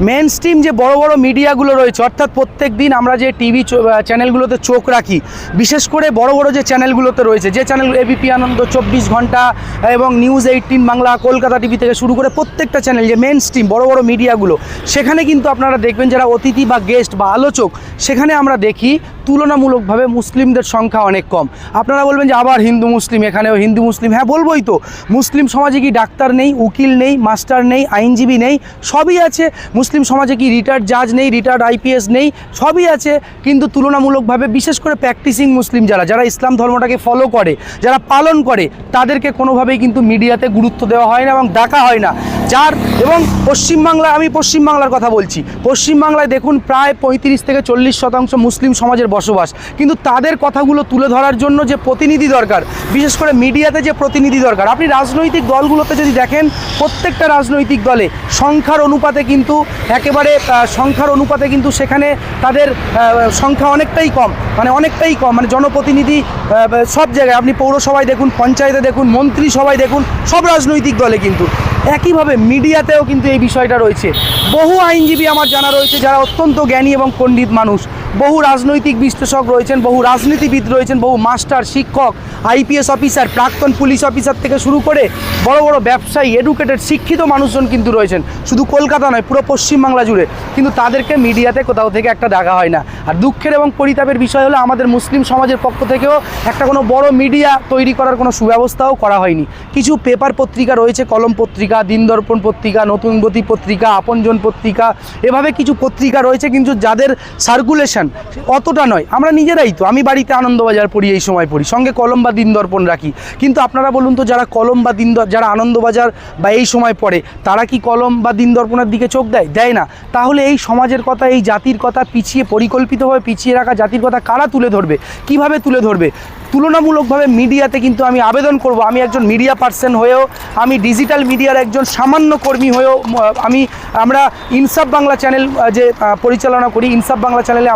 Main stream যে বড় বড় মিডিয়াগুলো রয়েছে, অর্থাৎ প্রত্যেক দিন আমরা যে টিভি চ্যানেলগুলোতে চোখ রাখি, বিশেষ করে বড় বড় যে চ্যানেলগুলোতে রয়েছে, যে চ্যানেল এবিপি আনন্দ, 24 ঘন্টা এবং নিউজ 18 বাংলা, কলকাতা টিভি থেকে শুরু করে প্রত্যেকটা চ্যানেল যে মেন স্ট্রিম বড় বড় মিডিয়াগুলো, সেখানে কিন্তু আপনারা দেখবেন যারা অতিথি বা গেস্ট বা আলোচক, সেখানে আমরা দেখি তুলনামূলকভাবে মুসলিমদের সংখ্যা অনেক কম। আপনারা বলবেন যে আবার হিন্দু মুসলিম, এখানেও হিন্দু মুসলিম। হ্যাঁ, বলবোই তো। মুসলিম সমাজে কি ডাক্তার নেই, উকিল নেই, মাস্টার নেই, আইনজীবী নেই? সবই আছে। মুসলিম সমাজে কি রিটায়ার্ড জাজ নেই, রিটায়ার্ড আইপিএস নেই? সবই আছে। কিন্তু তুলনামূলকভাবে বিশেষ করে প্র্যাকটিসিং মুসলিম যারা ইসলাম ধর্মটাকে ফলো করে, যারা পালন করে, তাদেরকে কোনোভাবেই কিন্তু মিডিয়াতে গুরুত্ব দেওয়া হয় না এবং ডাকা হয় না। এবং পশ্চিমবাংলায়, আমি পশ্চিমবাংলার কথা বলছি, পশ্চিমবাংলায় দেখুন প্রায় 35 থেকে 40% মুসলিম সমাজের বসবাস, কিন্তু তাদের কথাগুলো তুলে ধরার জন্য যে প্রতিনিধি দরকার, বিশেষ করে মিডিয়াতে যে প্রতিনিধি দরকার, আপনি রাজনৈতিক দলগুলোতে যদি দেখেন, প্রত্যেকটা রাজনৈতিক দলে সংখ্যার অনুপাতে কিন্তু সেখানে তাদের সংখ্যা অনেকটাই কম, মানে জনপ্রতিনিধি সব জায়গায়, আপনি পৌরসভায় দেখুন, পঞ্চায়েতে দেখুন, মন্ত্রিসভায় দেখুন, সব রাজনৈতিক দলে কিন্তু একইভাবে মিডিয়াতেও কিন্তু এই বিষয়টা রয়েছে। বহু আইনজীবী আমার জানা রয়েছে যারা অত্যন্ত জ্ঞানী এবং পণ্ডিত মানুষ, বহু রাজনৈতিক বিশ্লেষক রয়েছেন, বহু রাজনীতিবিদ রয়েছেন, বহু মাস্টার, শিক্ষক, আইপিএস অফিসার, প্রাক্তন পুলিশ অফিসার থেকে শুরু করে বড় বড় ব্যবসায়ী, এডুকেটেড, শিক্ষিত মানুষজন কিন্তু রয়েছেন, শুধু কলকাতা নয়, পুরো পশ্চিমবাংলা জুড়ে। কিন্তু তাদেরকে মিডিয়াতে কোথাও থেকে একটা ডাকা হয় না। আর দুঃখের এবং পরিতাপের বিষয় হলো, আমাদের মুসলিম সমাজের পক্ষ থেকেও একটা কোনো বড় মিডিয়া তৈরি করার কোনো সুব্যবস্থাও করা হয়নি। কিছু পেপার পত্রিকা রয়েছে, কলম পত্রিকা, দিনদর্পণ পত্রিকা, নতুন গতি পত্রিকা, আপনজন পত্রিকা, এভাবে কিছু পত্রিকা রয়েছে, কিন্তু যাদের সার্কুলেশন অতটা নয়। আমরা নিজেরাই তো, আমি বাড়িতে আনন্দবাজার পড়ি, এই সময় পড়ি, সঙ্গে কলম বা দিনদর্পণ রাখি। কিন্তু আপনারা বলুন তো, যারা কলম বা যারা আনন্দবাজার বা এই সময় পড়ে, তারা কি কলম বা দিনদর্পণের দিকে চোখ দেয় না? তাহলে এই সমাজের কথা, এই জাতির কথা, পরিকল্পিতভাবে পিছিয়ে রাখা জাতির কথা কারা তুলে ধরবে? কিভাবে তুলে ধরবে? তুলনামূলকভাবে মিডিয়াতে কিন্তু আমি আবেদন করব, আমি একজন মিডিয়া পার্সন হয়েও, আমি ডিজিটাল মিডিয়ার একজন সামান্য কর্মী হয়েও, আমরা ইনসাফ বাংলা চ্যানেল যে পরিচালনা করি, ইনসাফ বাংলা চ্যানেলে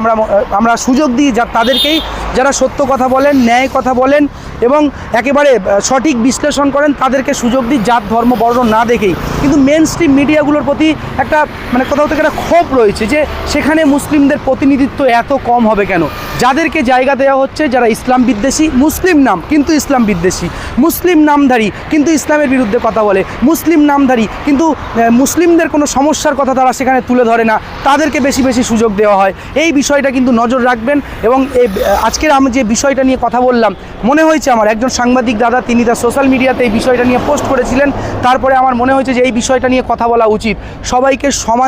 আমরা সুযোগ দিই তাদেরকেই, যারা সত্য কথা বলেন, ন্যায় কথা বলেন এবং একেবারে সঠিক বিশ্লেষণ করেন, তাদেরকে সুযোগ দিই, জাত ধর্ম বর্ণ না দেখেই। কিন্তু মেন স্ট্রিম মিডিয়াগুলোর প্রতি একটা কোথাও থেকে একটা ক্ষোভ রয়েছে যে সেখানে মুসলিমদের প্রতিনিধিত্ব এত কম হবে কেন? যাদেরকে জায়গা দেওয়া হচ্ছে যারা ইসলাম বিদ্বেষী, মুসলিম নাম কিন্তু ইসলাম বিদ্বেষী, মুসলিম নামধারী কিন্তু ইসলামের বিরুদ্ধে কথা বলে, মুসলিম নামধারী কিন্তু মুসলিমদের কোনো সমস্যার কথা তারা সেখানে তুলে ধরে না, তাদেরকে বেশি বেশি সুযোগ দেওয়া হয়। এই বিষয়টা কিন্তু নজর রাখবেন। এবং আজকের আমি যে বিষয়টা নিয়ে কথা বললাম, মনে হয়েছে আমার একজন সাংবাদিক দাদা, তিনি তার সোশ্যাল মিডিয়াতে এই বিষয়টা নিয়ে পোস্ট করেছিলেন, তারপরে আমার মনে হয়েছে যে এই বিষয়টা নিয়ে কথা বলা উচিত। সবাইকে সমান